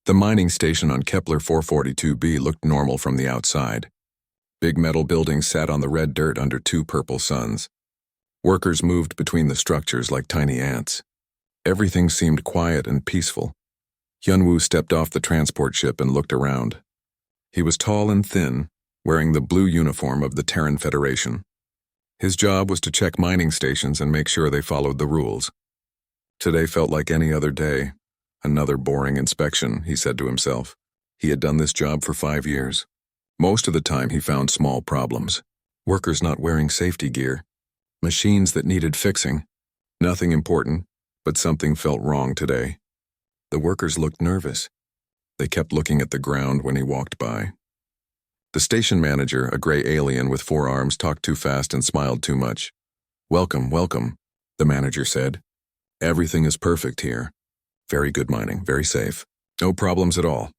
The mining station on Kepler 442b looked normal from the outside. Big metal buildings sat on the red dirt under two purple suns. Workers moved between the structures like tiny ants. Everything seemed quiet and peaceful. Hyunwoo stepped off the transport ship and looked around. He was tall and thin, wearing the blue uniform of the Terran Federation. His job was to check mining stations and make sure they followed the rules. Today felt like any other day. Another boring inspection, he said to himself. He had done this job for 5 years. Most of the time he found small problems. Workers not wearing safety gear. Machines that needed fixing. Nothing important, but something felt wrong today. The workers looked nervous. They kept looking at the ground when he walked by. The station manager, a gray alien with 4 arms, talked too fast and smiled too much. "Welcome, welcome," the manager said. "Everything is perfect here. Very good mining, very safe. No problems at all."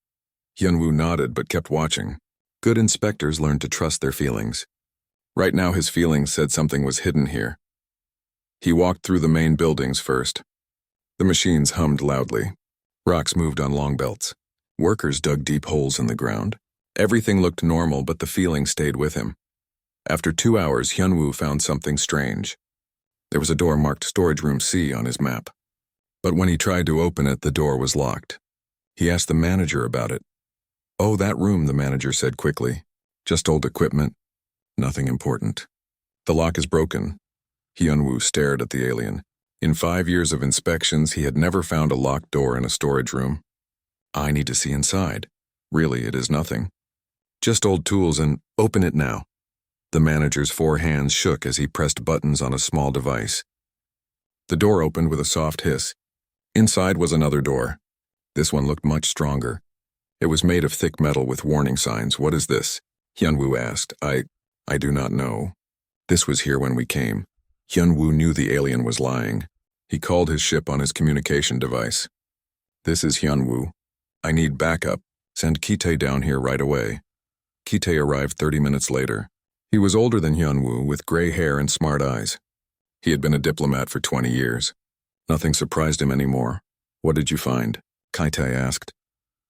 Hyunwoo nodded but kept watching. Good inspectors learned to trust their feelings. Right now his feelings said something was hidden here. He walked through the main buildings first. The machines hummed loudly. Rocks moved on long belts. Workers dug deep holes in the ground. Everything looked normal, but the feeling stayed with him. After 2 hours, Hyunwoo found something strange. There was a door marked Storage Room C on his map. But when he tried to open it, the door was locked. He asked the manager about it. "Oh, that room," the manager said quickly. "Just old equipment. Nothing important." "The lock is broken." Hyunwoo stared at the alien. In 5 years of inspections, he had never found a locked door in a storage room. "I need to see inside. Really, it is nothing. Just old tools and open it now." The manager's 4 hands shook as he pressed buttons on a small device. The door opened with a soft hiss. Inside was another door. This one looked much stronger. It was made of thick metal with warning signs. "What is this?" Hyunwoo asked. I do not know. This was here when we came." Hyunwoo knew the alien was lying. He called his ship on his communication device. "This is Hyunwoo. I need backup. Send Kite down here right away." Kite arrived 30 minutes later. He was older than Hyunwoo, with gray hair and smart eyes. He had been a diplomat for 20 years. Nothing surprised him anymore. "What did you find?" Kite asked.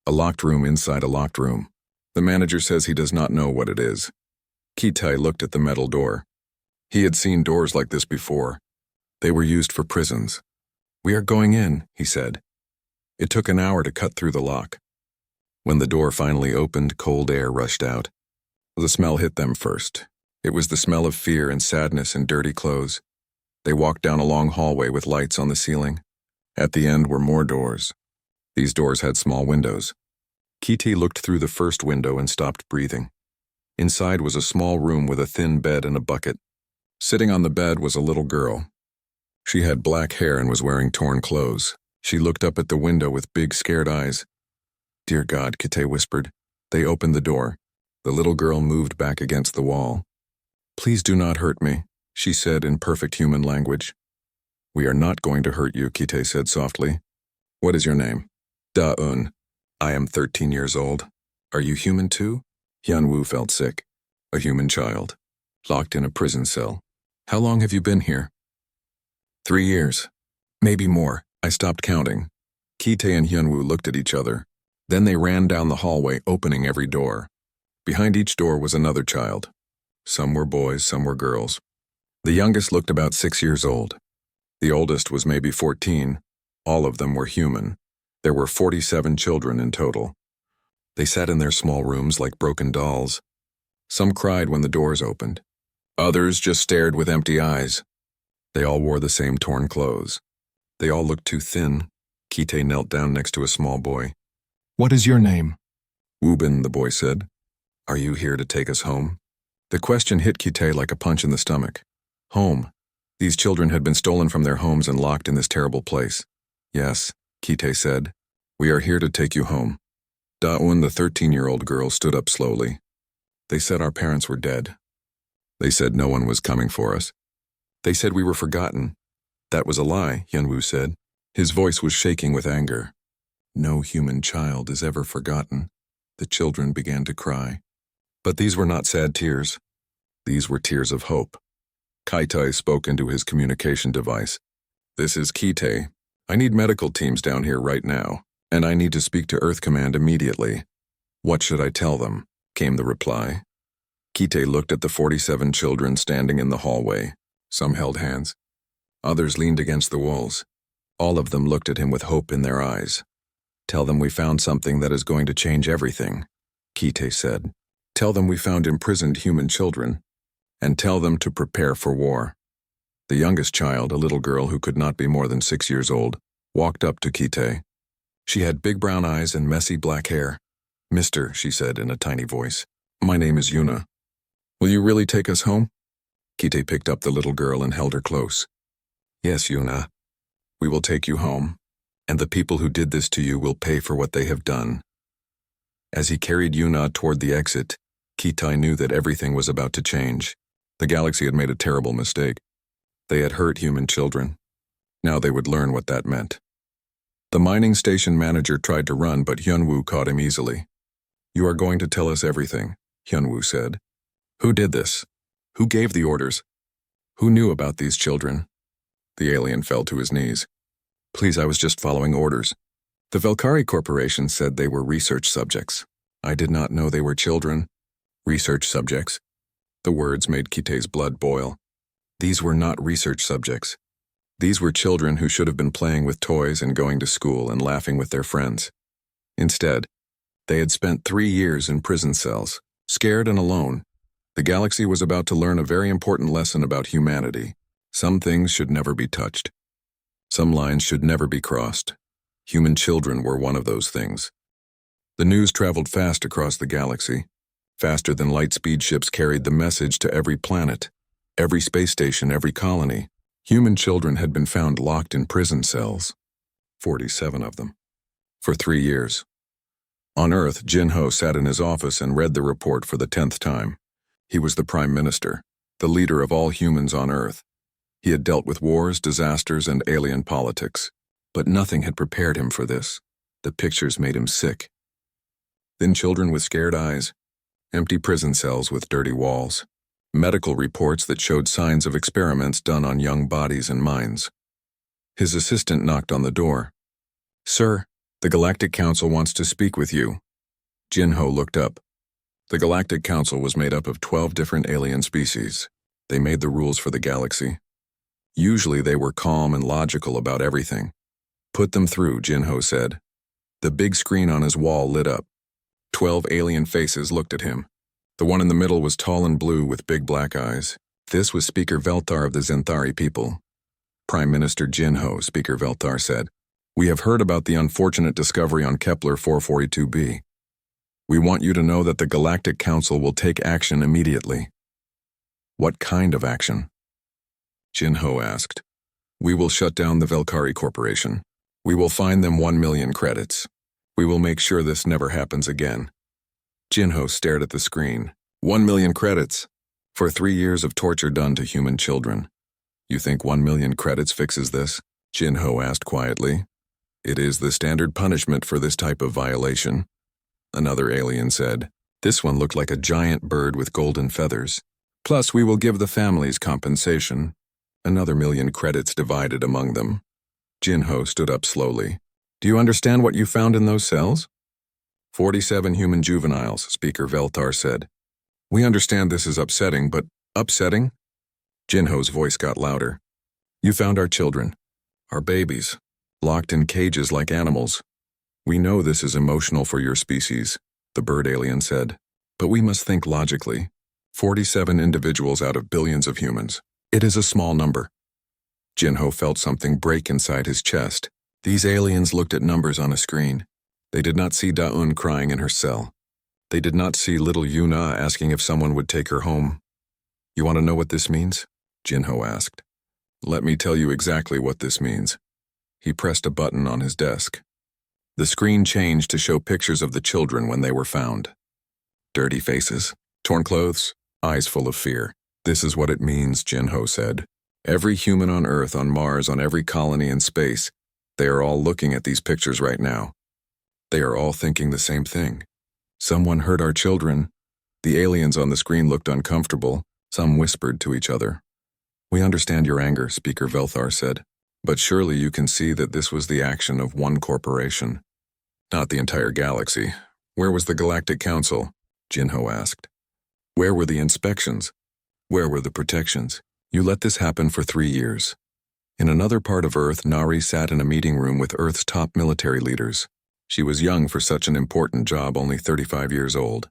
"A locked room inside a locked room. The manager says he does not know what it is." Kite looked at the metal door. He had seen doors like this before. They were used for prisons. "We are going in," he said. It took an hour to cut through the lock. When the door finally opened, cold air rushed out. The smell hit them first. It was the smell of fear and sadness and dirty clothes. They walked down a long hallway with lights on the ceiling. At the end were more doors. These doors had small windows. Kite looked through the first window and stopped breathing. Inside was a small room with a thin bed and a bucket. Sitting on the bed was a little girl. She had black hair and was wearing torn clothes. She looked up at the window with big, scared eyes. "Dear God," Kite whispered. They opened the door. The little girl moved back against the wall. "Please do not hurt me," she said in perfect human language. "We are not going to hurt you," Kite said softly. "What is your name?" "Da-un. I am 13 years old. Are you human too?" Hyunwoo felt sick. A human child. Locked in a prison cell. "How long have you been here?" 3 years. Maybe more. I stopped counting." Kite and Hyunwoo looked at each other. Then they ran down the hallway, opening every door. Behind each door was another child. Some were boys, some were girls. The youngest looked about 6 years old. The oldest was maybe 14. All of them were human. There were 47 children in total. They sat in their small rooms like broken dolls. Some cried when the doors opened. Others just stared with empty eyes. They all wore the same torn clothes. They all looked too thin. Kite knelt down next to a small boy. "What is your name?" "Woobin," the boy said. "Are you here to take us home?" The question hit Kite like a punch in the stomach. Home. These children had been stolen from their homes and locked in this terrible place. "Yes," Kite said. "We are here to take you home." Da-un, the 13-year-old girl, stood up slowly. "They said our parents were dead. They said no one was coming for us. They said we were forgotten." "That was a lie," Hyunwoo said. His voice was shaking with anger. "No human child is ever forgotten." The children began to cry. But these were not sad tears. These were tears of hope. Kite spoke into his communication device. "This is Kite. I need medical teams down here right now. And I need to speak to Earth Command immediately. What should I tell them? Came the reply. Kite looked at the 47 children standing in the hallway. Some held hands. Others leaned against the walls. All of them looked at him with hope in their eyes. Tell them we found something that is going to change everything, Kite said. Tell them we found imprisoned human children. And tell them to prepare for war. The youngest child, a little girl who could not be more than 6 years old, walked up to Kite. She had big brown eyes and messy black hair. Mister, she said in a tiny voice, my name is Yuna. Will you really take us home? Kite picked up the little girl and held her close. Yes, Yuna. We will take you home, and the people who did this to you will pay for what they have done. As he carried Yuna toward the exit, Kite knew that everything was about to change. The galaxy had made a terrible mistake. They had hurt human children. Now they would learn what that meant. The mining station manager tried to run, but Hyunwoo caught him easily. You are going to tell us everything, Hyunwoo said. Who did this? Who gave the orders? Who knew about these children? The alien fell to his knees. Please, I was just following orders. The Velkari Corporation said they were research subjects. I did not know they were children. Research subjects. The words made Kite's blood boil. These were not research subjects. These were children who should have been playing with toys and going to school and laughing with their friends. Instead, they had spent 3 years in prison cells, scared and alone. The galaxy was about to learn a very important lesson about humanity. Some things should never be touched. Some lines should never be crossed. Human children were one of those things. The news traveled fast across the galaxy. Faster than light-speed ships carried the message to every planet, every space station, every colony. Human children had been found locked in prison cells. 47 of them. For 3 years. On Earth, Jinho sat in his office and read the report for the 10th time. He was the Prime Minister, the leader of all humans on Earth. He had dealt with wars, disasters, and alien politics, but nothing had prepared him for this. The pictures made him sick. Then children with scared eyes, empty prison cells with dirty walls, medical reports that showed signs of experiments done on young bodies and minds. His assistant knocked on the door. Sir, the Galactic Council wants to speak with you. Jinho looked up. The Galactic Council was made up of 12 different alien species. They made the rules for the galaxy. Usually they were calm and logical about everything. Put them through, Jinho said. The big screen on his wall lit up. 12 alien faces looked at him. The one in the middle was tall and blue with big black eyes. This was Speaker Veltar of the Zenthari people. Prime Minister Jinho, Speaker Veltar said, We have heard about the unfortunate discovery on Kepler 442b. We want you to know that the Galactic Council will take action immediately. What kind of action? Jinho asked. We will shut down the Velkari Corporation. We will fine them 1 million credits. We will make sure this never happens again. Jinho stared at the screen. 1 million credits for 3 years of torture done to human children. You think 1 million credits fixes this? Jinho asked quietly. It is the standard punishment for this type of violation. Another alien said. This one looked like a giant bird with golden feathers. Plus, we will give the families compensation. Another 1 million credits divided among them. Jinho stood up slowly. Do you understand what you found in those cells? 47 human juveniles, Speaker Veltar said. We understand this is upsetting, but upsetting? Jinho's voice got louder. You found our children, our babies, locked in cages like animals. We know this is emotional for your species, the bird alien said. But we must think logically. 47 individuals out of billions of humans. It is a small number. Jinho felt something break inside his chest. These aliens looked at numbers on a screen. They did not see Da-un crying in her cell. They did not see little Yuna asking if someone would take her home. You want to know what this means? Jinho asked. Let me tell you exactly what this means. He pressed a button on his desk. The screen changed to show pictures of the children when they were found. Dirty faces, torn clothes, eyes full of fear. This is what it means, Jinho said. Every human on Earth, on Mars, on every colony in space, they are all looking at these pictures right now. They are all thinking the same thing. Someone hurt our children. The aliens on the screen looked uncomfortable. Some whispered to each other. We understand your anger, Speaker Velthar said. But surely you can see that this was the action of one corporation. Not the entire galaxy. Where was the Galactic Council? Jinho asked. Where were the inspections? Where were the protections? You let this happen for 3 years. In another part of Earth, Nari sat in a meeting room with Earth's top military leaders. She was young for such an important job, only 35 years old.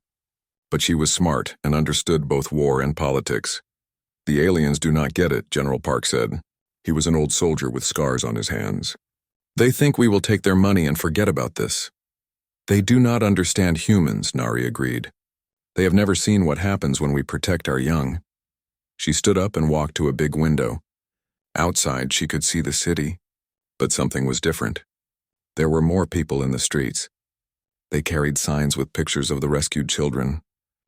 But she was smart and understood both war and politics. The aliens do not get it, General Park said. He was an old soldier with scars on his hands. They think we will take their money and forget about this. They do not understand humans, Nari agreed. They have never seen what happens when we protect our young. She stood up and walked to a big window. Outside, she could see the city, but something was different. There were more people in the streets. They carried signs with pictures of the rescued children.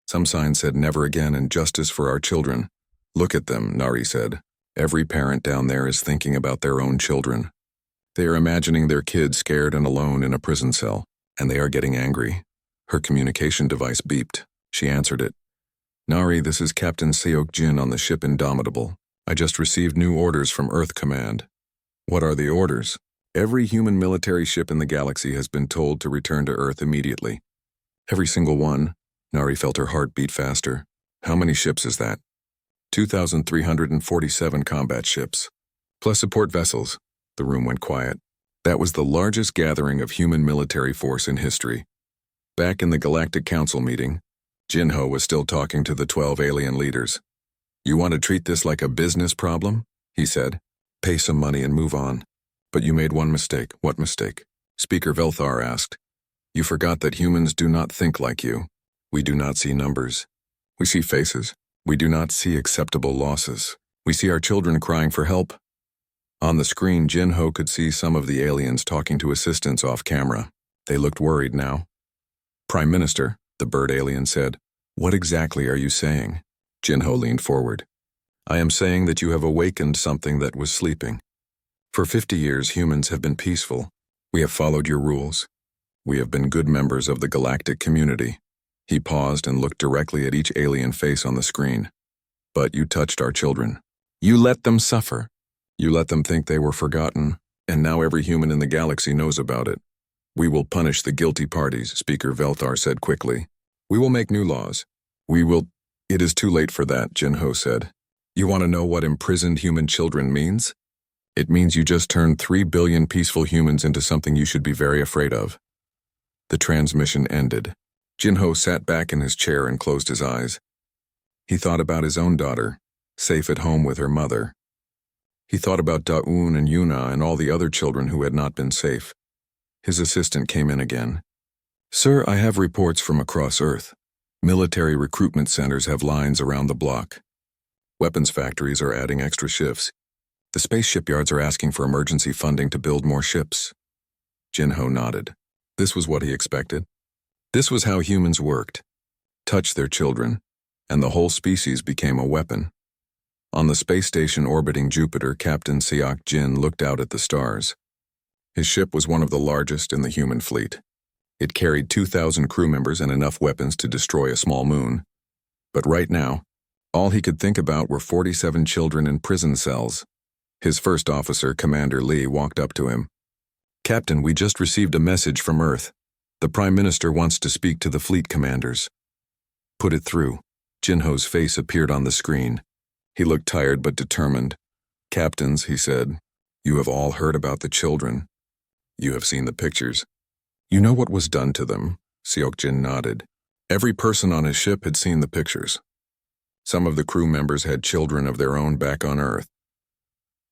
Some signs said, "Never again" and "Justice for our children." Look at them, Nari said. Every parent down there is thinking about their own children. They are imagining their kids scared and alone in a prison cell, and they are getting angry. Her communication device beeped. She answered it. Nari, this is Captain Seok Jin on the ship Indomitable. I just received new orders from Earth Command. What are the orders? Every human military ship in the galaxy has been told to return to Earth immediately. Every single one. Nari felt her heart beat faster. How many ships is that? 2,347 combat ships. Plus support vessels. The room went quiet. That was the largest gathering of human military force in history. Back in the Galactic Council meeting, Jinho was still talking to the 12 alien leaders. You want to treat this like a business problem? He said. Pay some money and move on. But you made one mistake. What mistake? Speaker Velthar asked. You forgot that humans do not think like you. We do not see numbers. We see faces. We do not see acceptable losses. We see our children crying for help. On the screen, Jinho could see some of the aliens talking to assistants off camera. They looked worried now. Prime Minister, the bird alien said. What exactly are you saying? Jinho leaned forward. I am saying that you have awakened something that was sleeping. For 50 years, humans have been peaceful. We have followed your rules. We have been good members of the galactic community. He paused and looked directly at each alien face on the screen. But you touched our children. You let them suffer. You let them think they were forgotten, and now every human in the galaxy knows about it. We will punish the guilty parties, Speaker Velthar said quickly. We will make new laws. We will... It is too late for that, Jinho said. You want to know what imprisoned human children means? It means you just turned 3 billion peaceful humans into something you should be very afraid of. The transmission ended. Jinho sat back in his chair and closed his eyes. He thought about his own daughter, safe at home with her mother. He thought about Daun and Yuna and all the other children who had not been safe. His assistant came in again. Sir, I have reports from across Earth. Military recruitment centers have lines around the block. Weapons factories are adding extra shifts. The space shipyards are asking for emergency funding to build more ships. Jinho nodded. This was what he expected. This was how humans worked. Touch their children, and the whole species became a weapon. On the space station orbiting Jupiter, Captain Seok Jin looked out at the stars. His ship was one of the largest in the human fleet. It carried 2,000 crew members and enough weapons to destroy a small moon. But right now, all he could think about were 47 children in prison cells. His first officer, Commander Lee, walked up to him. Captain, we just received a message from Earth. The Prime Minister wants to speak to the fleet commanders. Put it through. Jinho's face appeared on the screen. He looked tired but determined. Captains, he said, you have all heard about the children. You have seen the pictures. You know what was done to them, Seok Jin nodded. Every person on his ship had seen the pictures. Some of the crew members had children of their own back on Earth.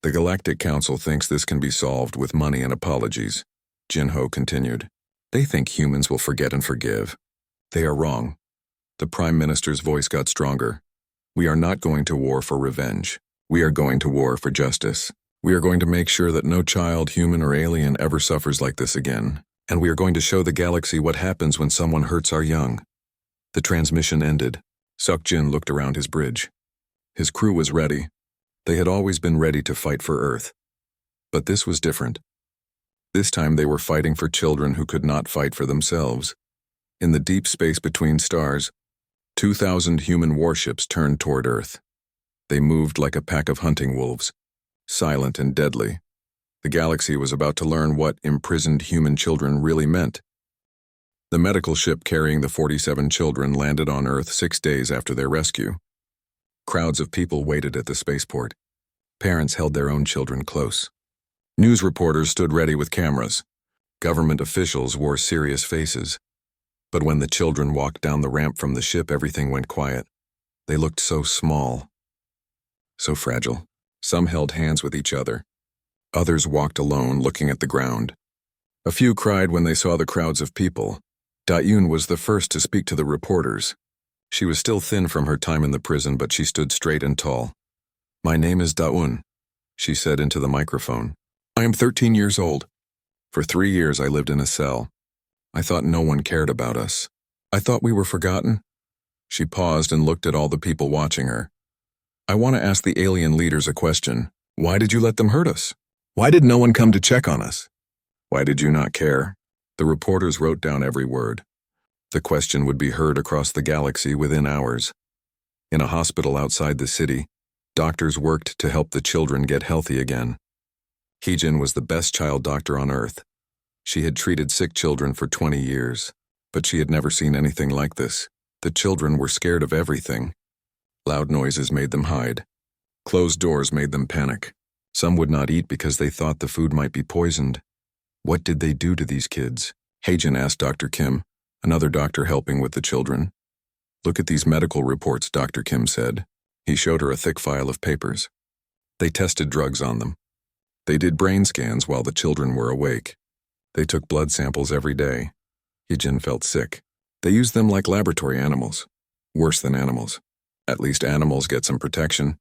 The Galactic Council thinks this can be solved with money and apologies. Jinho continued. They think humans will forget and forgive. They are wrong. The Prime Minister's voice got stronger. We are not going to war for revenge. We are going to war for justice. We are going to make sure that no child, human or alien, ever suffers like this again. And we are going to show the galaxy what happens when someone hurts our young. The transmission ended. Seok Jin looked around his bridge. His crew was ready. They had always been ready to fight for Earth. But this was different. This time they were fighting for children who could not fight for themselves. In the deep space between stars, 2,000 human warships turned toward Earth. They moved like a pack of hunting wolves, silent and deadly. The galaxy was about to learn what imprisoned human children really meant. The medical ship carrying the 47 children landed on Earth 6 days after their rescue. Crowds of people waited at the spaceport. Parents held their own children close. News reporters stood ready with cameras. Government officials wore serious faces. But when the children walked down the ramp from the ship, everything went quiet. They looked so small, so fragile. Some held hands with each other. Others walked alone, looking at the ground. A few cried when they saw the crowds of people. Da-Yoon was the first to speak to the reporters. She was still thin from her time in the prison, but she stood straight and tall. "My name is Da-Eun," she said into the microphone. "I am 13 years old. For 3 years I lived in a cell. I thought no one cared about us. I thought we were forgotten." She paused and looked at all the people watching her. "I want to ask the alien leaders a question. Why did you let them hurt us? Why did no one come to check on us? Why did you not care?" The reporters wrote down every word. The question would be heard across the galaxy within hours. In a hospital outside the city, doctors worked to help the children get healthy again. Heejin was the best child doctor on Earth. She had treated sick children for 20 years, but she had never seen anything like this. The children were scared of everything. Loud noises made them hide. Closed doors made them panic. Some would not eat because they thought the food might be poisoned. What did they do to these kids? Heijin asked Dr. Kim, another doctor helping with the children. "Look at these medical reports," Dr. Kim said. He showed her a thick file of papers. They tested drugs on them. They did brain scans while the children were awake. They took blood samples every day. Heijin felt sick. They used them like laboratory animals. Worse than animals. At least animals get some protection.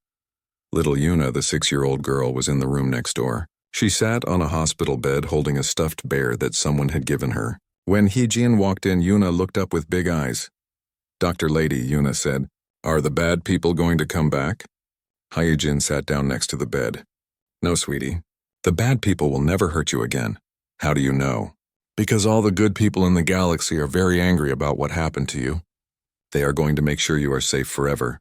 Little Yuna, the 6-year-old girl, was in the room next door. She sat on a hospital bed holding a stuffed bear that someone had given her. When Heejin walked in, Yuna looked up with big eyes. "Dr. Lady," Yuna said, "are the bad people going to come back?" Heejin sat down next to the bed. "No, sweetie. The bad people will never hurt you again." "How do you know?" "Because all the good people in the galaxy are very angry about what happened to you. They are going to make sure you are safe forever."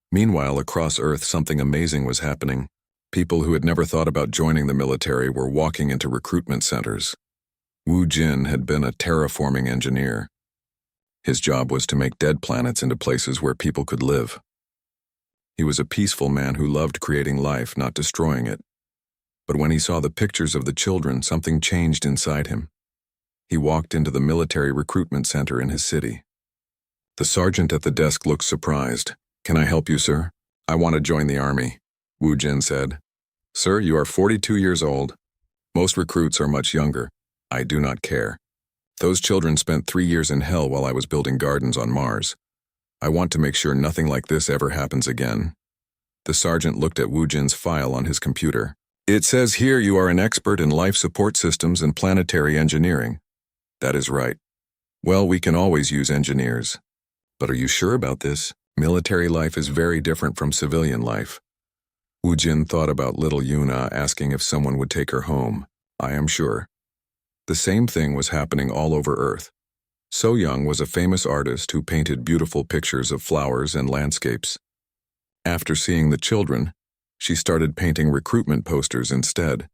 Meanwhile, across Earth, something amazing was happening. People who had never thought about joining the military were walking into recruitment centers. Wu Jin had been a terraforming engineer. His job was to make dead planets into places where people could live. He was a peaceful man who loved creating life, not destroying it. But when he saw the pictures of the children, something changed inside him. He walked into the military recruitment center in his city. The sergeant at the desk looked surprised. "Can I help you, sir?" "I want to join the army," Wu Jin said. "Sir, you are 42 years old. Most recruits are much younger. I do not care. Those children spent 3 years in hell while I was building gardens on Mars. I want to make sure nothing like this ever happens again." The sergeant looked at Wu Jin's file on his computer. "It says here you are an expert in life support systems and planetary engineering." "That is right." "Well, we can always use engineers." "But are you sure about this? Military life is very different from civilian life." Wu Jin thought about little Yuna, asking if someone would take her home. "I am sure." The same thing was happening all over Earth. So Young was a famous artist who painted beautiful pictures of flowers and landscapes. After seeing the children, she started painting recruitment posters instead.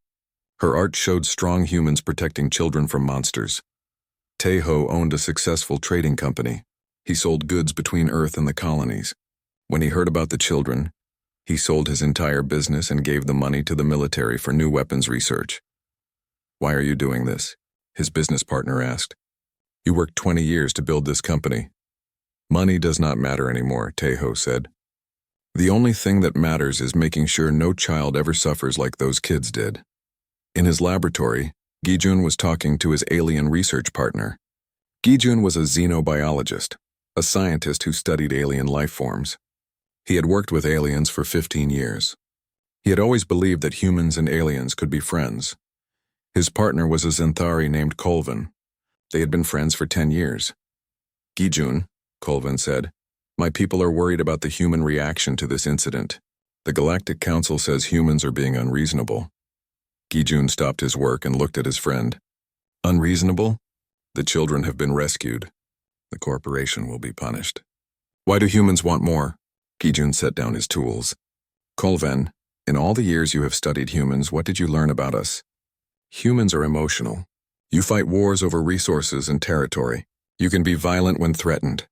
Her art showed strong humans protecting children from monsters. Taeho owned a successful trading company. He sold goods between Earth and the colonies. When he heard about the children, he sold his entire business and gave the money to the military for new weapons research. "Why are you doing this?" his business partner asked. "You worked 20 years to build this company." "Money does not matter anymore," Taeho said. "The only thing that matters is making sure no child ever suffers like those kids did." In his laboratory, Gi-jun was talking to his alien research partner. Gi-jun was a xenobiologist, a scientist who studied alien life forms. He had worked with aliens for 15 years. He had always believed that humans and aliens could be friends. His partner was a Xanthari named Colvin. They had been friends for 10 years. "Gi-jun," Colvin said, "my people are worried about the human reaction to this incident. The Galactic Council says humans are being unreasonable." Gi-jun stopped his work and looked at his friend. "Unreasonable? The children have been rescued. The corporation will be punished." "Why do humans want more?" Gi-jun set down his tools. "Colvin, in all the years you have studied humans, what did you learn about us? Humans are emotional. You fight wars over resources and territory. You can be violent when threatened.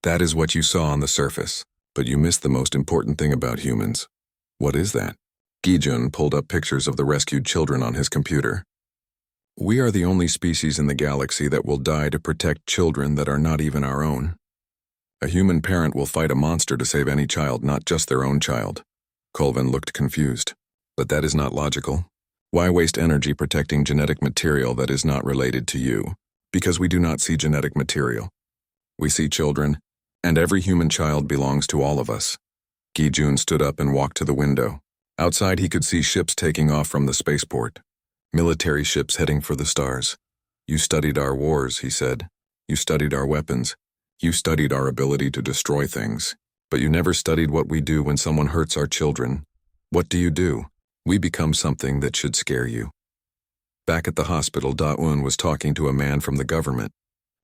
That is what you saw on the surface, but you missed the most important thing about humans. What is that? Gi-jun pulled up pictures of the rescued children on his computer. We are the only species in the galaxy that will die to protect children that are not even our own. A human parent will fight a monster to save any child, not just their own child. Colvin looked confused. But that is not logical. Why waste energy protecting genetic material that is not related to you? Because we do not see genetic material. We see children, and every human child belongs to all of us. Gi-jun stood up and walked to the window. Outside he could see ships taking off from the spaceport. Military ships heading for the stars. You studied our wars, he said. You studied our weapons. You studied our ability to destroy things. But you never studied what we do when someone hurts our children. What do? We become something that should scare you. Back at the hospital, Da-un was talking to a man from the government.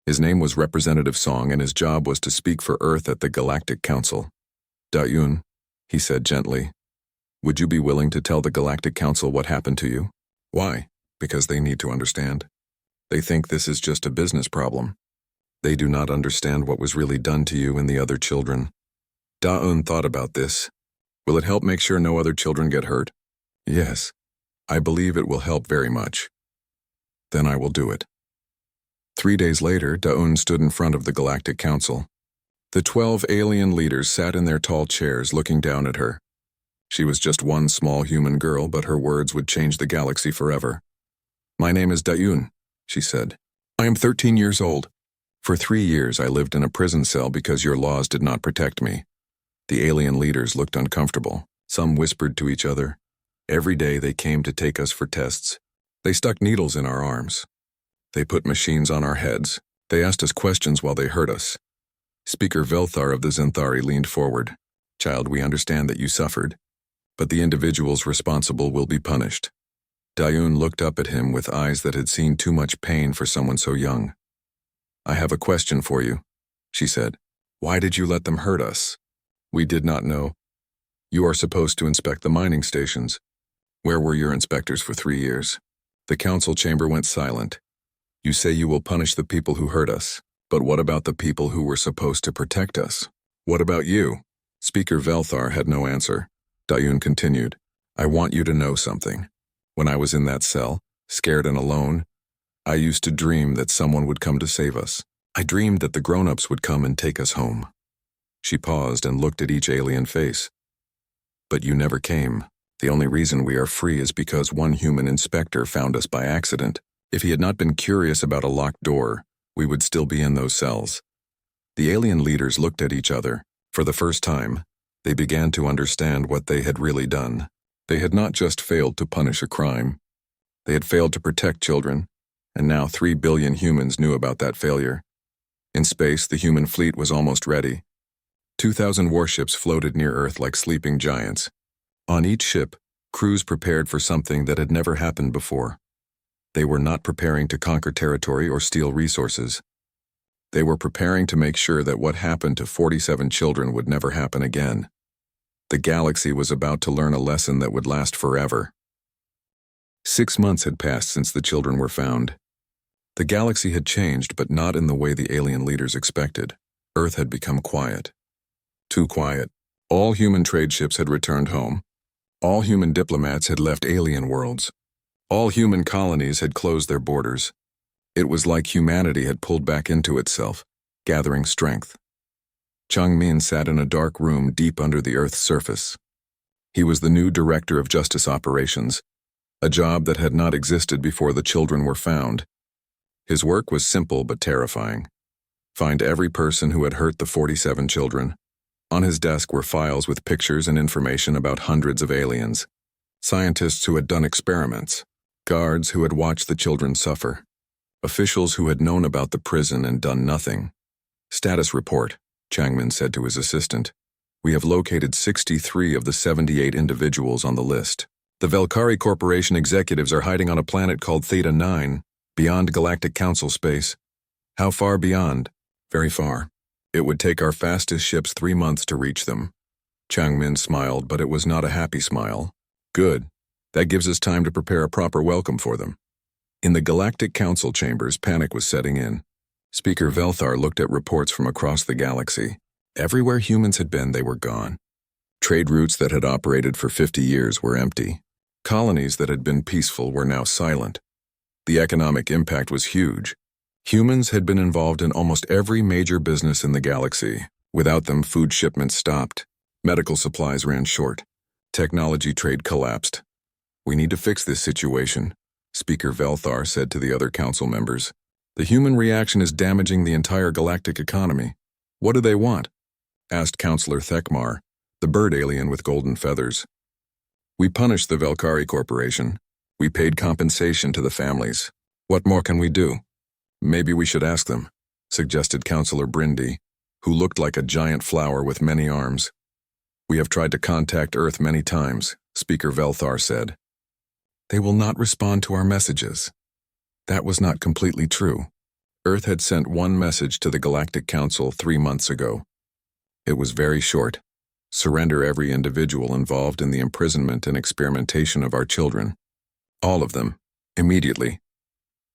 His name was Representative Song, and his job was to speak for Earth at the Galactic Council. Da-un, he said gently, would you be willing to tell the Galactic Council what happened to you? Why? Because they need to understand. They think this is just a business problem. They do not understand what was really done to you and the other children. Da-un thought about this. Will it help make sure no other children get hurt? Yes. I believe it will help very much. Then I will do it. 3 days later, Da-un stood in front of the Galactic Council. The 12 alien leaders sat in their tall chairs looking down at her. She was just one small human girl, but her words would change the galaxy forever. My name is Da-un, she said. I am 13 years old. For 3 years I lived in a prison cell because your laws did not protect me. The alien leaders looked uncomfortable. Some whispered to each other. Every day they came to take us for tests. They stuck needles in our arms. They put machines on our heads. They asked us questions while they hurt us. Speaker Velthar of the Zenthari leaned forward. Child, we understand that you suffered, but the individuals responsible will be punished. Da-un looked up at him with eyes that had seen too much pain for someone so young. I have a question for you, she said. Why did you let them hurt us? We did not know. You are supposed to inspect the mining stations. Where were your inspectors for 3 years? The council chamber went silent. You say you will punish the people who hurt us, but what about the people who were supposed to protect us? What about you? Speaker Velthar had no answer. Da-un continued, I want you to know something. When I was in that cell, scared and alone, I used to dream that someone would come to save us. I dreamed that the grown-ups would come and take us home. She paused and looked at each alien face. But you never came. The only reason we are free is because one human inspector found us by accident. If he had not been curious about a locked door, we would still be in those cells. The alien leaders looked at each other. For the first time, they began to understand what they had really done. They had not just failed to punish a crime. They had failed to protect children, and now 3 billion humans knew about that failure. In space, the human fleet was almost ready. 2,000 warships floated near Earth like sleeping giants. On each ship, crews prepared for something that had never happened before. They were not preparing to conquer territory or steal resources. They were preparing to make sure that what happened to 47 children would never happen again. The galaxy was about to learn a lesson that would last forever. 6 months had passed since the children were found. The galaxy had changed, but not in the way the alien leaders expected. Earth had become quiet. Too quiet. All human trade ships had returned home. All human diplomats had left alien worlds. All human colonies had closed their borders. It was like humanity had pulled back into itself, gathering strength. Changmin sat in a dark room deep under the Earth's surface. He was the new director of justice operations, a job that had not existed before the children were found. His work was simple but terrifying. Find every person who had hurt the 47 children. On his desk were files with pictures and information about hundreds of aliens, scientists who had done experiments, guards who had watched the children suffer, officials who had known about the prison and done nothing. Status report, Changmin said to his assistant. We have located 63 of the 78 individuals on the list. The Velkari Corporation executives are hiding on a planet called Theta 9, beyond Galactic Council space. How far beyond? Very far. It would take our fastest ships 3 months to reach them. Changmin smiled, but it was not a happy smile. Good. That gives us time to prepare a proper welcome for them. In the Galactic Council chambers, panic was setting in. Speaker Velthar looked at reports from across the galaxy. Everywhere humans had been, they were gone. Trade routes that had operated for 50 years were empty. Colonies that had been peaceful were now silent. The economic impact was huge. Humans had been involved in almost every major business in the galaxy. Without them, food shipments stopped. Medical supplies ran short. Technology trade collapsed. "We need to fix this situation," Speaker Velthar said to the other council members. "The human reaction is damaging the entire galactic economy." "What do they want?" asked Councillor Thekmar, the bird alien with golden feathers. "We punished the Velkari Corporation. We paid compensation to the families. What more can we do?" "Maybe we should ask them," suggested Councillor Brindy, who looked like a giant flower with many arms. "We have tried to contact Earth many times," Speaker Velthar said. "They will not respond to our messages." That was not completely true. Earth had sent one message to the Galactic Council 3 months ago. It was very short. "Surrender every individual involved in the imprisonment and experimentation of our children. All of them, immediately."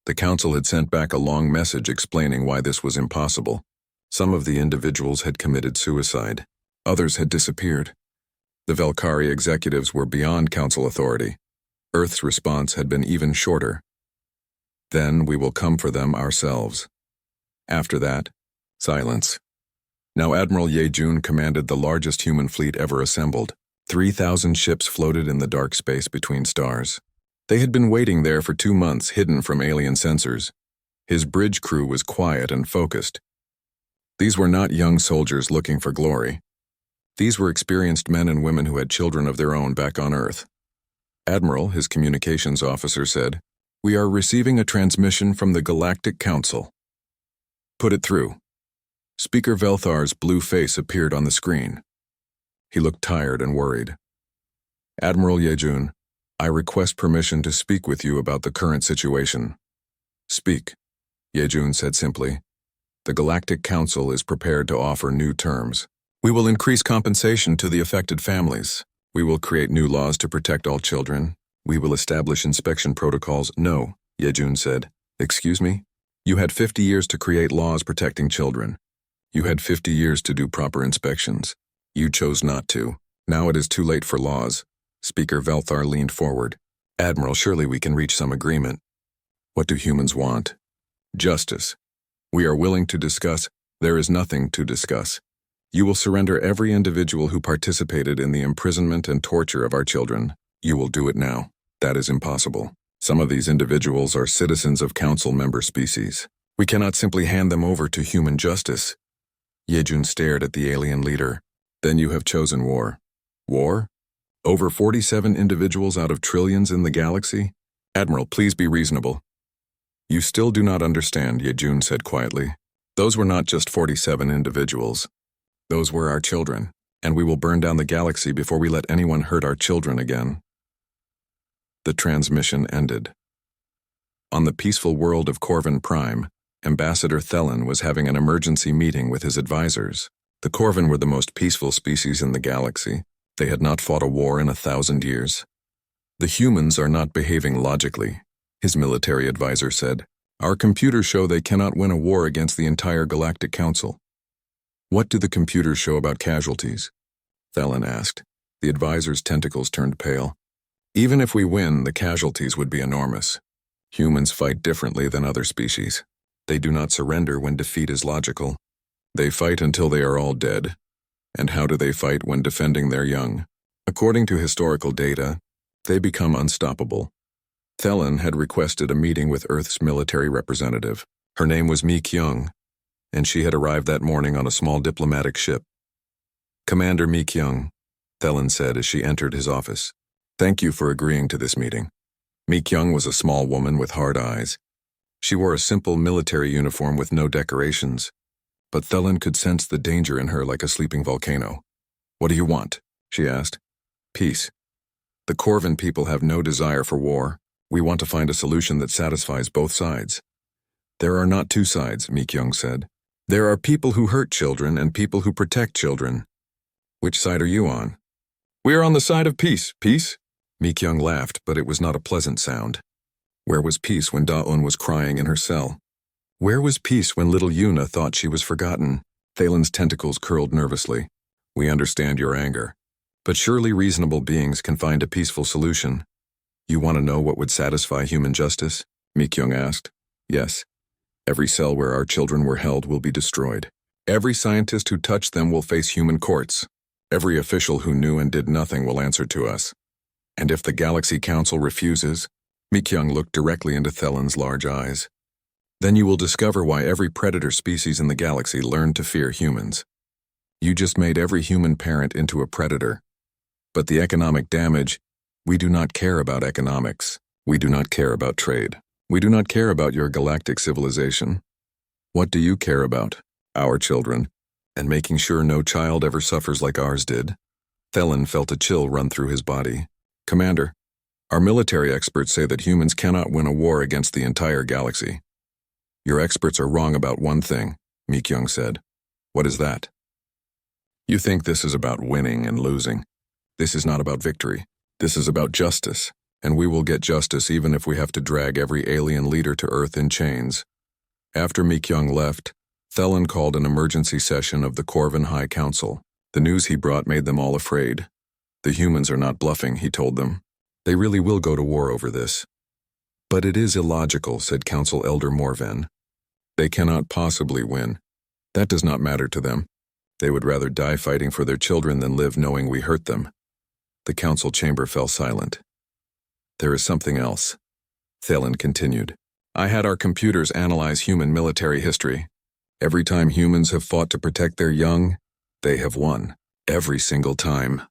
The Council had sent back a long message explaining why this was impossible. Some of the individuals had committed suicide. Others had disappeared. The Velkari executives were beyond Council authority. Earth's response had been even shorter. "Then we will come for them ourselves." After that, silence. Now Admiral Yejun commanded the largest human fleet ever assembled. 3,000 ships floated in the dark space between stars. They had been waiting there for 2 months, hidden from alien sensors. His bridge crew was quiet and focused. These were not young soldiers looking for glory. These were experienced men and women who had children of their own back on Earth. "Admiral," his communications officer said, "we are receiving a transmission from the Galactic Council." "Put it through." Speaker Velthar's blue face appeared on the screen. He looked tired and worried. "Admiral Yejun, I request permission to speak with you about the current situation." "Speak," Yejun said simply. "The Galactic Council is prepared to offer new terms. We will increase compensation to the affected families. We will create new laws to protect all children. We will establish inspection protocols." "No," Yejun said. "Excuse me? You had 50 years to create laws protecting children. You had 50 years to do proper inspections. You chose not to. Now it is too late for laws." Speaker Velthar leaned forward. "Admiral, surely we can reach some agreement." "What do humans want?" "Justice. We are willing to discuss." "There is nothing to discuss. You will surrender every individual who participated in the imprisonment and torture of our children. You will do it now." "That is impossible. Some of these individuals are citizens of Council member species. We cannot simply hand them over to human justice." Yejun stared at the alien leader. "Then you have chosen war." "War? Over 47 individuals out of trillions in the galaxy? Admiral, please be reasonable." "You still do not understand," Yejun said quietly. "Those were not just 47 individuals. Those were our children, and we will burn down the galaxy before we let anyone hurt our children again." The transmission ended. On the peaceful world of Corvin Prime, Ambassador Thelen was having an emergency meeting with his advisors. The Corvin were the most peaceful species in the galaxy. They had not fought a war in 1,000 years. "The humans are not behaving logically," his military advisor said. "Our computers show they cannot win a war against the entire Galactic Council." "What do the computers show about casualties?" Thelen asked. The advisor's tentacles turned pale. "Even if we win, the casualties would be enormous. Humans fight differently than other species. They do not surrender when defeat is logical. They fight until they are all dead. And how do they fight when defending their young? According to historical data, they become unstoppable." Thelen had requested a meeting with Earth's military representative. Her name was Mi Kyung, and she had arrived that morning on a small diplomatic ship. "Commander Mi Kyung," Thelen said as she entered his office. "Thank you for agreeing to this meeting." Mi Kyung was a small woman with hard eyes. She wore a simple military uniform with no decorations, but Thelen could sense the danger in her like a sleeping volcano. "What do you want?" she asked. "Peace. The Corvin people have no desire for war. We want to find a solution that satisfies both sides." "There are not two sides," Mi Kyung said. "There are people who hurt children and people who protect children. Which side are you on?" "We are on the side of peace." "Peace?" Mi Kyung laughed, but it was not a pleasant sound. Where was peace when Da-un was crying in her cell? Where was peace when little Yuna thought she was forgotten? Thalen's tentacles curled nervously. We understand your anger. But surely reasonable beings can find a peaceful solution. You want to know what would satisfy human justice? Mikyung asked. Yes. Every cell where our children were held will be destroyed. Every scientist who touched them will face human courts. Every official who knew and did nothing will answer to us. And if the Galaxy Council refuses, Mikyung looked directly into Thalen's large eyes. Then you will discover why every predator species in the galaxy learned to fear humans. You just made every human parent into a predator. But the economic damage, we do not care about economics. We do not care about trade. We do not care about your galactic civilization. What do you care about? Our children, and making sure no child ever suffers like ours did. Thelen felt a chill run through his body. Commander, our military experts say that humans cannot win a war against the entire galaxy. Your experts are wrong about one thing, Mikyung said. What is that? You think this is about winning and losing. This is not about victory. This is about justice, and we will get justice even if we have to drag every alien leader to Earth in chains. After Mikyung left, Thelen called an emergency session of the Corvin High Council. The news he brought made them all afraid. The humans are not bluffing, he told them. They really will go to war over this. But it is illogical, said Council Elder Morven. They cannot possibly win. That does not matter to them. They would rather die fighting for their children than live knowing we hurt them. The council chamber fell silent. There is something else. Thelen continued. I had our computers analyze human military history. Every time humans have fought to protect their young, they have won. Every single time.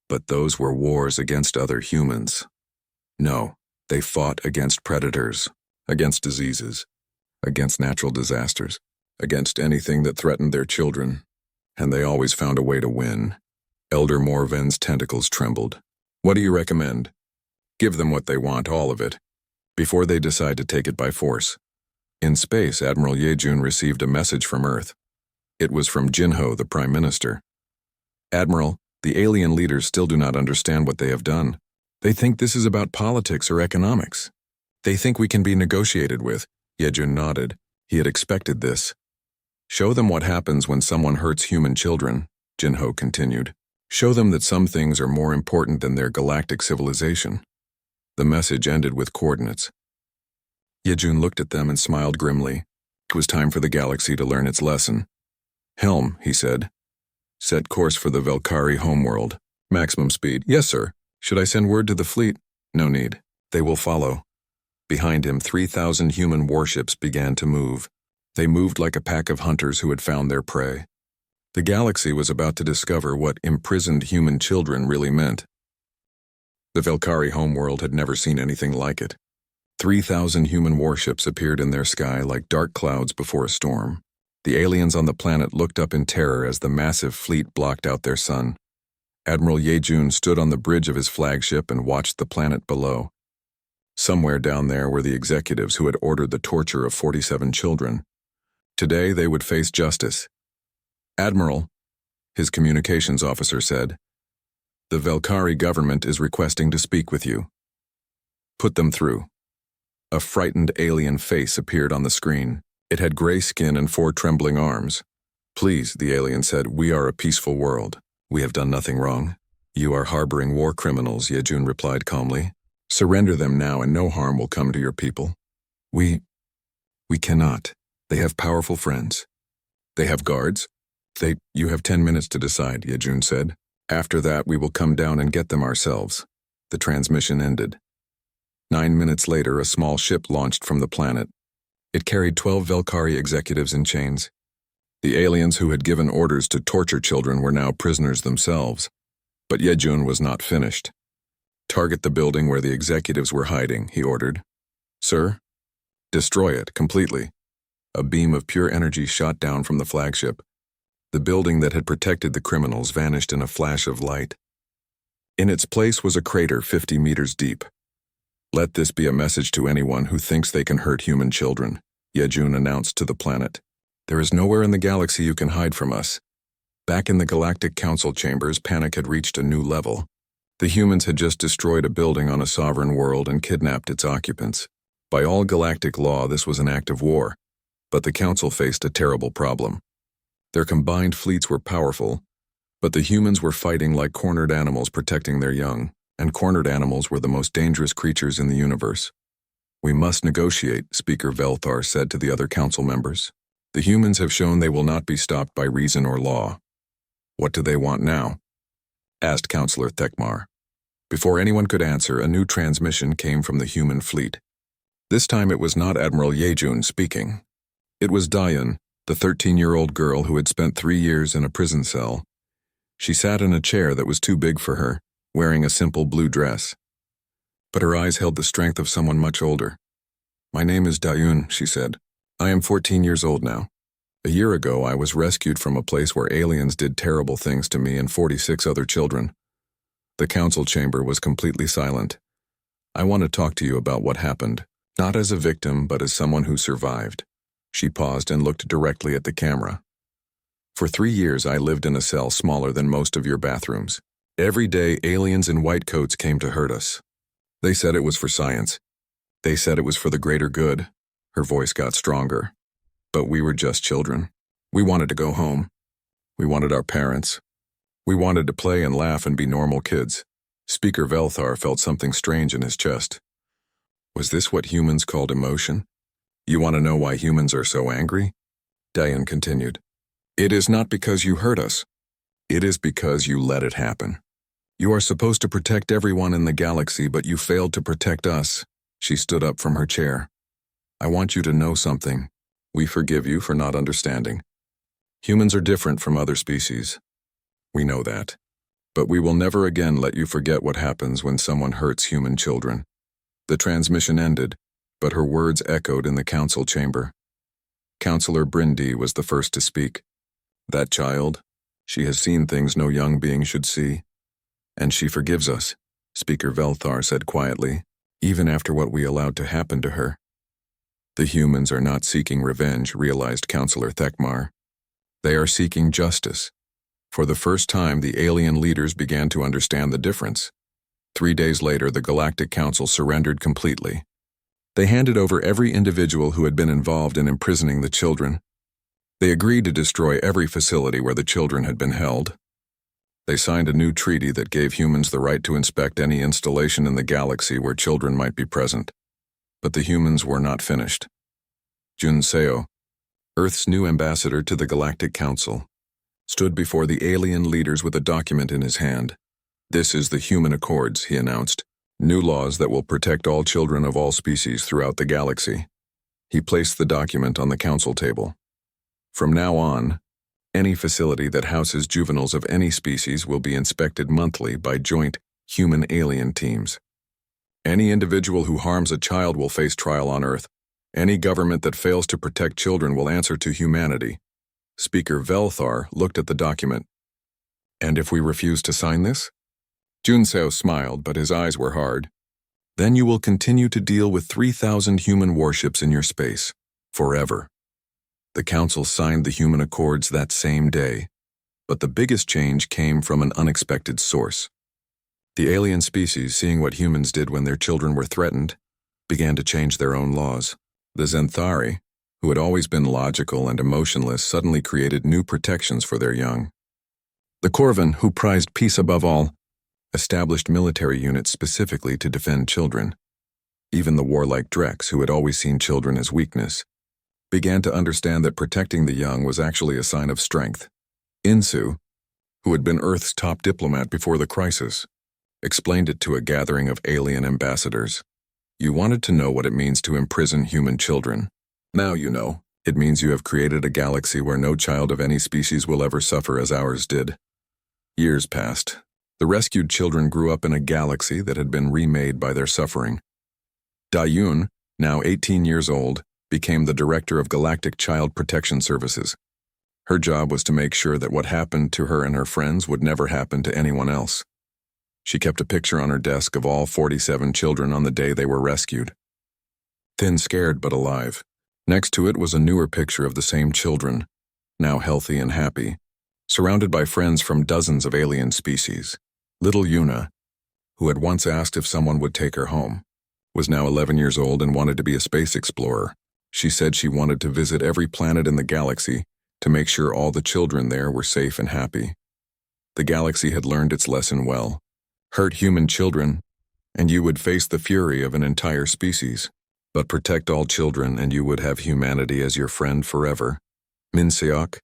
But those were wars against other humans. No, they fought against predators, against diseases, against natural disasters, against anything that threatened their children. And they always found a way to win. Elder Morven's tentacles trembled. What do you recommend? Give them what they want, all of it, before they decide to take it by force. In space, Admiral Yejun received a message from Earth. It was from Jinho, the Prime Minister. Admiral, the alien leaders still do not understand what they have done. They think this is about politics or economics. They think we can be negotiated with. Yejun nodded. He had expected this. Show them what happens when someone hurts human children, Jinho continued. Show them that some things are more important than their galactic civilization. The message ended with coordinates. Yejun looked at them and smiled grimly. It was time for the galaxy to learn its lesson. Helm, he said. Set course for the Velkari homeworld. Maximum speed. Yes, sir. Should I send word to the fleet? No need. They will follow. Behind him, 3,000 human warships began to move. They moved like a pack of hunters who had found their prey. The galaxy was about to discover what imprisoned human children really meant. The Velkari homeworld had never seen anything like it. 3,000 human warships appeared in their sky like dark clouds before a storm. The aliens on the planet looked up in terror as the massive fleet blocked out their sun. Admiral Yejun stood on the bridge of his flagship and watched the planet below. Somewhere down there were the executives who had ordered the torture of 47 children. Today they would face justice. Admiral, his communications officer said, the Velkari government is requesting to speak with you. Put them through. A frightened alien face appeared on the screen. It had gray skin and 4 trembling arms. Please, the alien said, we are a peaceful world. We have done nothing wrong. You are harboring war criminals, Yejun replied calmly. Surrender them now and no harm will come to your people. We cannot. They have powerful friends. They have guards. You have 10 minutes to decide, Yejun said. After that, we will come down and get them ourselves. The transmission ended. 9 minutes later, a small ship launched from the planet. It carried 12 Velkari executives in chains. The aliens who had given orders to torture children were now prisoners themselves. But Yejun was not finished. Target the building where the executives were hiding, he ordered. Sir? Destroy it completely. A beam of pure energy shot down from the flagship. The building that had protected the criminals vanished in a flash of light. In its place was a crater 50 meters deep. Let this be a message to anyone who thinks they can hurt human children, Yejun announced to the planet. There is nowhere in the galaxy you can hide from us. Back in the Galactic Council chambers, panic had reached a new level. The humans had just destroyed a building on a sovereign world and kidnapped its occupants. By all galactic law, this was an act of war. But the Council faced a terrible problem. Their combined fleets were powerful, but the humans were fighting like cornered animals protecting their young, and cornered animals were the most dangerous creatures in the universe. "We must negotiate," Speaker Velthar said to the other council members. "The humans have shown they will not be stopped by reason or law." "What do they want now?" asked Councillor Thekmar. Before anyone could answer, a new transmission came from the human fleet. This time it was not Admiral Yejun speaking. It was Diane, the 13-year-old girl who had spent 3 years in a prison cell. She sat in a chair that was too big for her, wearing a simple blue dress. But her eyes held the strength of someone much older. "My name is Dayun," she said. "I am 14 years old now. A year ago I was rescued from a place where aliens did terrible things to me and 46 other children." The council chamber was completely silent. "I want to talk to you about what happened, not as a victim but as someone who survived." She paused and looked directly at the camera. "For 3 years I lived in a cell smaller than most of your bathrooms. Every day aliens in white coats came to hurt us. They said it was for science. They said it was for the greater good." Her voice got stronger. "But we were just children. We wanted to go home. We wanted our parents. We wanted to play and laugh and be normal kids." Speaker Velthar felt something strange in his chest. Was this what humans called emotion? "You want to know why humans are so angry?" Diane continued. "It is not because you hurt us. It is because you let it happen. You are supposed to protect everyone in the galaxy, but you failed to protect us." She stood up from her chair. "I want you to know something. We forgive you for not understanding. Humans are different from other species. We know that. But we will never again let you forget what happens when someone hurts human children." The transmission ended, but her words echoed in the council chamber. Councillor Brindy was the first to speak. "That child, she has seen things no young being should see. And she forgives us," Speaker Velthar said quietly, "even after what we allowed to happen to her." "The humans are not seeking revenge," realized Councillor Thekmar. "They are seeking justice." For the first time, the alien leaders began to understand the difference. 3 days later, the Galactic Council surrendered completely. They handed over every individual who had been involved in imprisoning the children. They agreed to destroy every facility where the children had been held. They signed a new treaty that gave humans the right to inspect any installation in the galaxy where children might be present. But the humans were not finished. Jun Seo, Earth's new ambassador to the Galactic Council, stood before the alien leaders with a document in his hand. "This is the Human Accords," he announced. "New laws that will protect all children of all species throughout the galaxy." He placed the document on the council table. "From now on, any facility that houses juveniles of any species will be inspected monthly by joint human-alien teams. Any individual who harms a child will face trial on Earth. Any government that fails to protect children will answer to humanity." Speaker Velthar looked at the document. "And if we refuse to sign this?" Junseo smiled, but his eyes were hard. "Then you will continue to deal with 3,000 human warships in your space, forever." The Council signed the Human Accords that same day, but the biggest change came from an unexpected source. The alien species, seeing what humans did when their children were threatened, began to change their own laws. The Zenthari, who had always been logical and emotionless, suddenly created new protections for their young. The Corvin, who prized peace above all, established military units specifically to defend children. Even the warlike Drex, who had always seen children as weakness, began to understand that protecting the young was actually a sign of strength. Insu, who had been Earth's top diplomat before the crisis, explained it to a gathering of alien ambassadors. "You wanted to know what it means to imprison human children. Now you know. It means you have created a galaxy where no child of any species will ever suffer as ours did." Years passed. The rescued children grew up in a galaxy that had been remade by their suffering. Dayun, now 18 years old, became the director of Galactic Child Protection Services. Her job was to make sure that what happened to her and her friends would never happen to anyone else. She kept a picture on her desk of all 47 children on the day they were rescued. Thin, scared, but alive. Next to it was a newer picture of the same children, now healthy and happy, surrounded by friends from dozens of alien species. Little Yuna, who had once asked if someone would take her home, was now 11 years old and wanted to be a space explorer. She said she wanted to visit every planet in the galaxy to make sure all the children there were safe and happy. The galaxy had learned its lesson well. Hurt human children, and you would face the fury of an entire species. But protect all children and you would have humanity as your friend forever. Min Seok,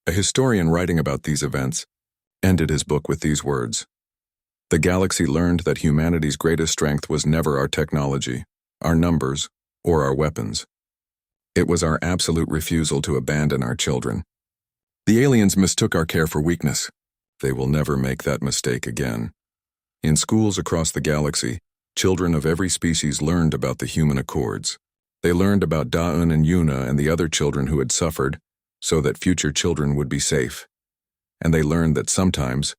a historian writing about these events, ended his book with these words. The galaxy learned that humanity's greatest strength was never our technology, our numbers, or our weapons. It was our absolute refusal to abandon our children. The aliens mistook our care for weakness. They will never make that mistake again. In schools across the galaxy, children of every species learned about the human accords. They learned about Daun and Yuna and the other children who had suffered, so that future children would be safe. And they learned that sometimes,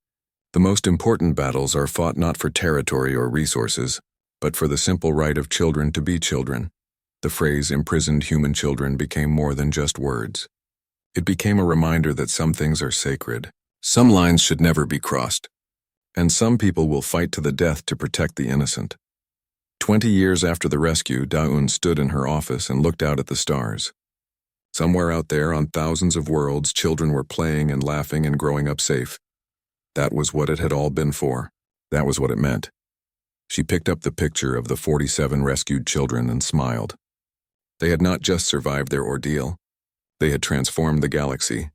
the most important battles are fought not for territory or resources, but for the simple right of children to be children. The phrase imprisoned human children became more than just words. It became a reminder that some things are sacred. Some lines should never be crossed. And some people will fight to the death to protect the innocent. 20 years after the rescue, Daun stood in her office and looked out at the stars. Somewhere out there on thousands of worlds, children were playing and laughing and growing up safe. That was what it had all been for. That was what it meant. She picked up the picture of the 47 rescued children and smiled. They had not just survived their ordeal. They had transformed the galaxy,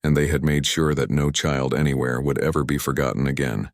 and they had made sure that no child anywhere would ever be forgotten again.